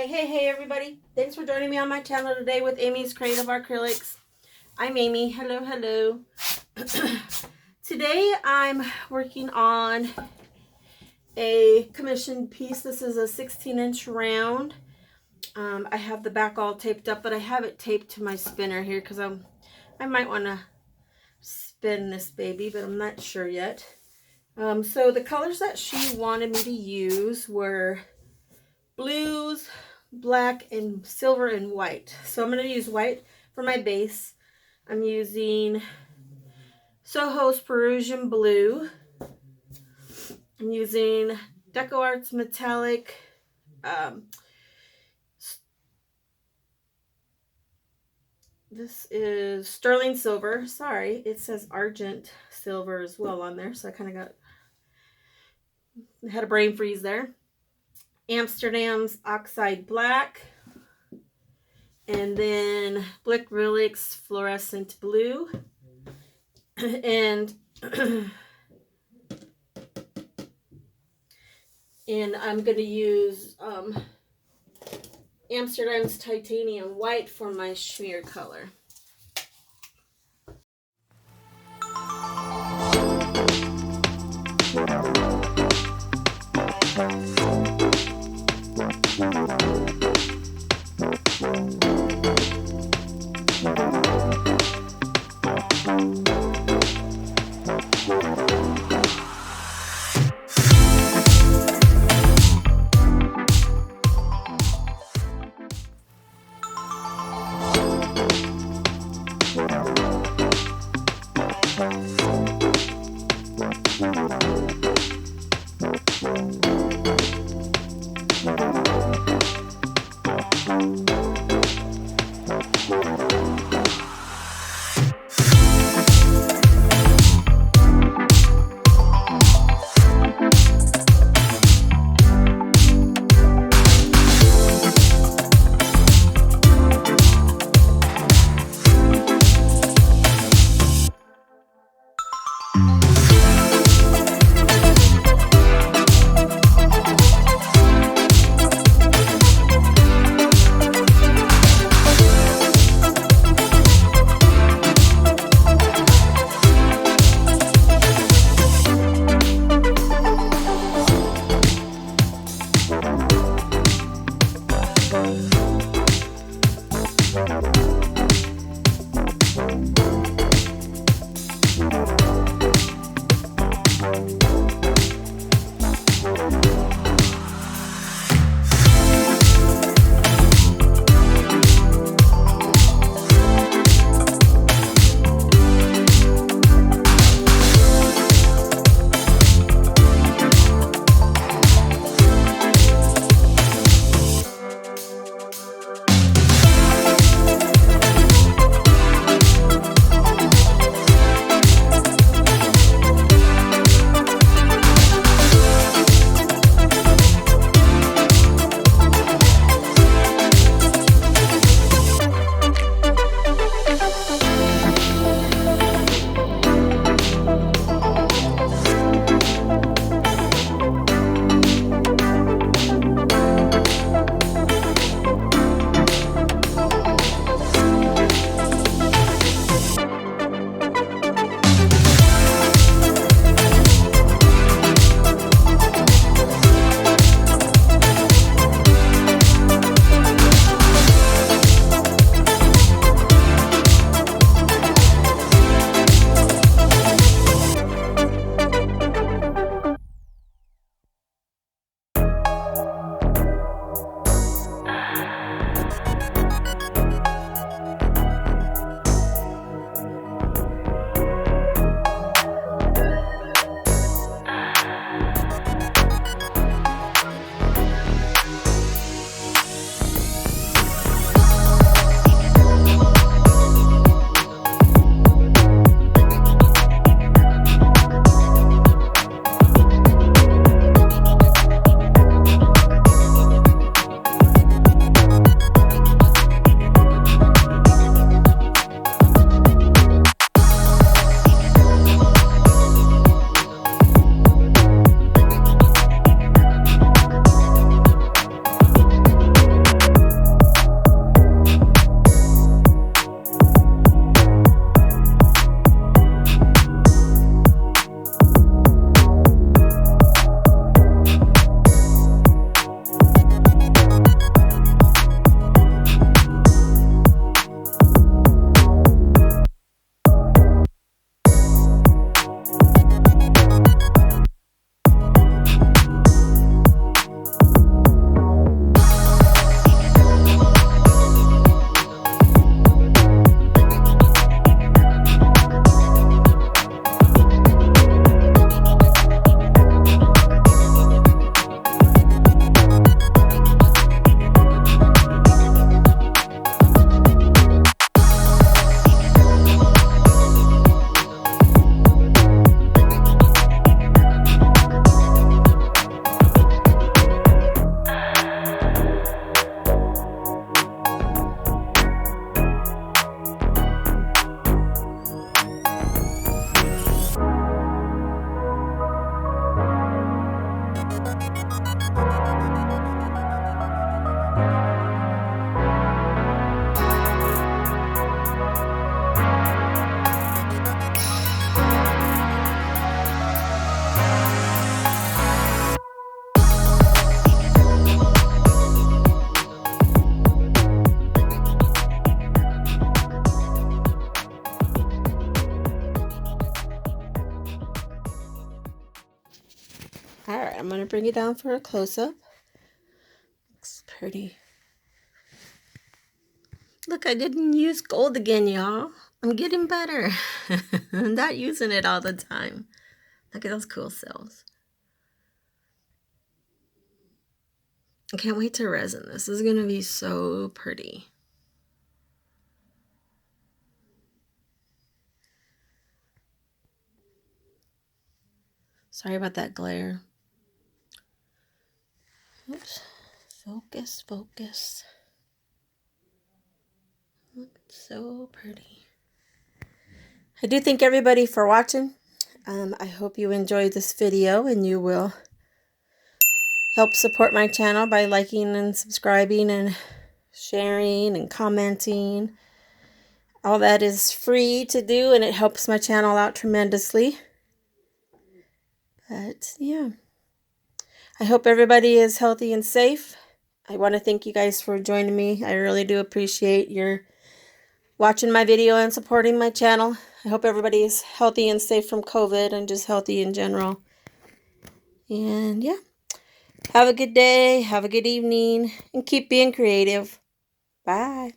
Hey everybody. Thanks for joining me on my channel today with Amy's Creative Acrylics. I'm Amy. Hello. Today I'm working on a commissioned piece. This is a 16-inch round. I have the back all taped up, but I have it taped to my spinner here because I might want to spin this baby, but I'm not sure yet. So the colors that she wanted me to use were blues, black, and silver and white. So I'm going to use white for my base. I'm using SoHo's Prussian blue. I'm using Decoart's metallic this is sterling silver. Sorry, it says argent silver as well on there, so I kind of had a brain freeze there. Amsterdam's oxide black, and then Blick fluorescent blue, and I'm going to use Amsterdam's titanium white for my SHMEAR color. All right, I'm going to bring it down for a close-up. Looks pretty. Look, I didn't use gold again, y'all. I'm getting better. I'm not using it all the time. Look at those cool cells. I can't wait to resin this. This is going to be so pretty. Sorry about that glare. Oops. Focus, focus. Look, so pretty. I do thank everybody for watching. I hope you enjoyed this video and you will help support my channel by liking and subscribing and sharing and commenting. All that is free to do and it helps my channel out tremendously. But yeah, I hope everybody is healthy and safe. I want to thank you guys for joining me. I really do appreciate your watching my video and supporting my channel. I hope everybody is healthy and safe from COVID and just healthy in general. And yeah, have a good day, have a good evening, and keep being creative. Bye.